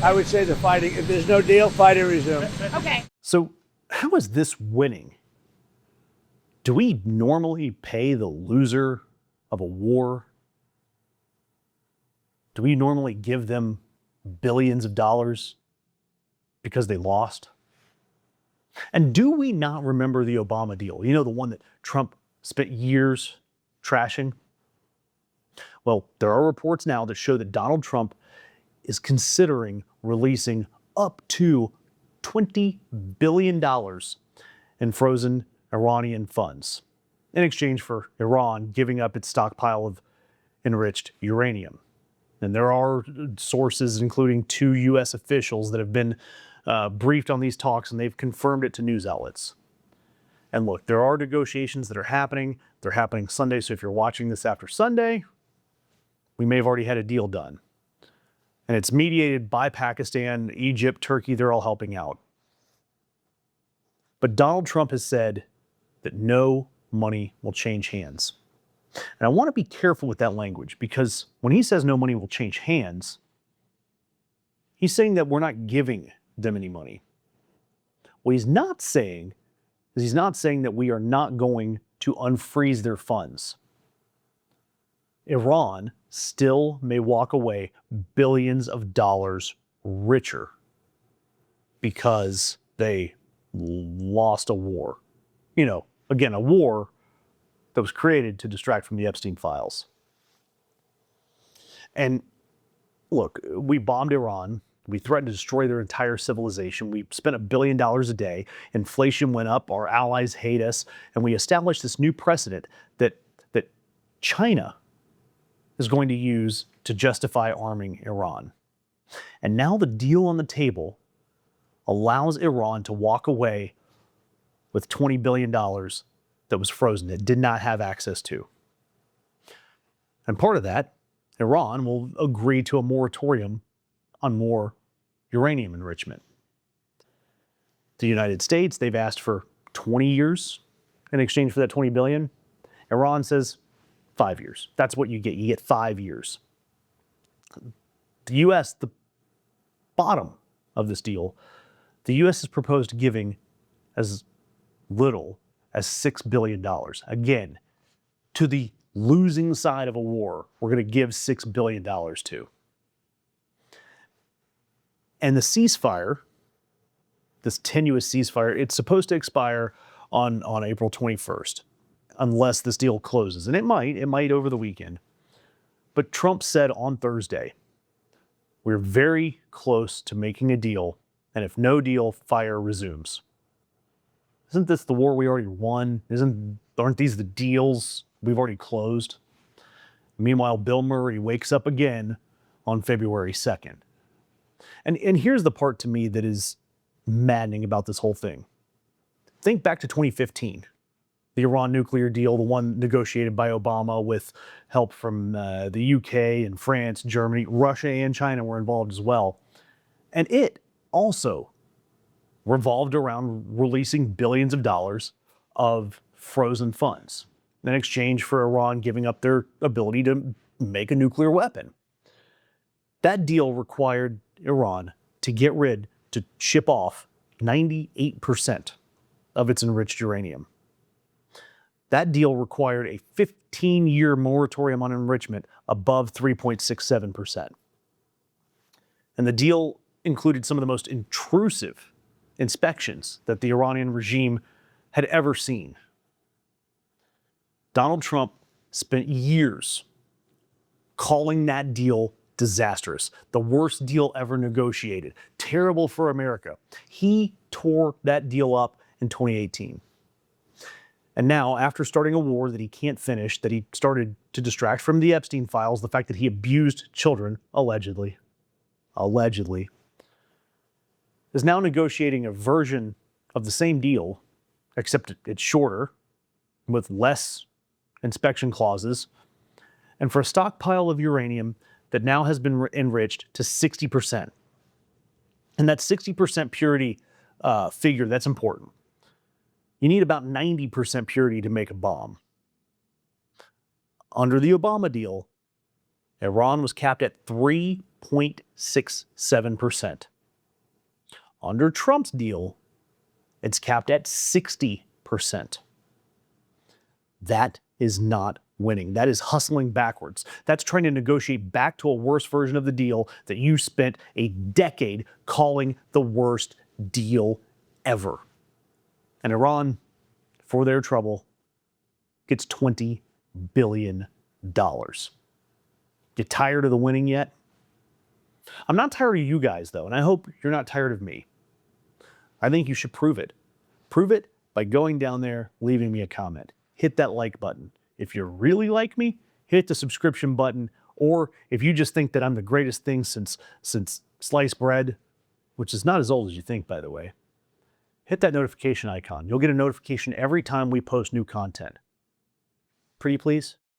I would say the fighting, if there's no deal, fighting resumes. Okay. So how is this winning? Do we normally pay the loser of a war? Do we normally give them billions of dollars because they lost? And do we not remember the Obama deal? You know, the one that Trump spent years trashing? Well, there are reports now that show that Donald Trump is considering releasing up to $20 billion in frozen Iranian funds in exchange for Iran giving up its stockpile of enriched uranium. And there are sources, including 2 U.S. officials, that have been briefed on these talks, and they've confirmed it to news outlets. And look, there are negotiations that are happening. They're happening Sunday, so if you're watching this after Sunday, we may have already had a deal done. And it's mediated by Pakistan, Egypt, Turkey, they're all helping out. But Donald Trump has said that no money will change hands. And I want to be careful with that language, because when he says no money will change hands, he's saying that we're not giving them any money. What he's not saying is he's not saying that we are not going to unfreeze their funds. Iran still may walk away billions of dollars richer because they lost a war. You know, again, a war that was created to distract from the Epstein files. And look, we bombed Iran. We threatened to destroy their entire civilization. We spent $1 billion a day. Inflation went up. Our allies hate us. And we established this new precedent that China is going to use to justify arming Iran. And now the deal on the table allows Iran to walk away with $20 billion that was frozen, it did not have access to. And part of that, Iran will agree to a moratorium on more uranium enrichment. The United States, they've asked for 20 years in exchange for that 20 billion. Iran says 5 years. That's what you get. You get 5 years. The U.S., the bottom of this deal, the U.S. has proposed giving as little as $6 billion. Again, to the losing side of a war, we're going to give $6 billion to. And the ceasefire, this tenuous ceasefire, it's supposed to expire on April 21st, unless this deal closes. And it might over the weekend. But Trump said on Thursday, we're very close to making a deal, and if no deal, fire resumes. Isn't this the war we already won? Aren't these the deals we've already closed? Meanwhile, Bill Murray wakes up again on February 2nd. And here's the part to me that is maddening about this whole thing. Think back to 2015, the Iran nuclear deal, the one negotiated by Obama with help from the UK and France, Germany, Russia, and China were involved as well. And it also revolved around releasing billions of dollars of frozen funds in exchange for Iran giving up their ability to make a nuclear weapon. That deal required Iran to ship off 98% of its enriched uranium. That deal required a 15-year moratorium on enrichment above 3.67%. And the deal included some of the most intrusive inspections that the Iranian regime had ever seen. Donald Trump spent years calling that deal disastrous, the worst deal ever negotiated, terrible for America. He tore that deal up in 2018. And now, after starting a war that he can't finish, that he started to distract from the Epstein files, the fact that he abused children, allegedly, is now negotiating a version of the same deal, except it's shorter, with less inspection clauses, and for a stockpile of uranium that now has been enriched to 60%. And that 60% purity figure, that's important. You need about 90% purity to make a bomb. Under the Obama deal, Iran was capped at 3 0.67%. Under Trump's deal, it's capped at 60%. That is not winning. That is hustling backwards. That's trying to negotiate back to a worse version of the deal that you spent a decade calling the worst deal ever. And Iran, for their trouble, gets $20 billion. You tired of the winning yet? I'm not tired of you guys, though, and I hope you're not tired of me. I think you should prove it. Prove it by going down there, leaving me a comment. Hit that like button. If you really like me, hit the subscription button. Or if you just think that I'm the greatest thing since sliced bread, which is not as old as you think, by the way, hit that notification icon. You'll get a notification every time we post new content. Pretty please?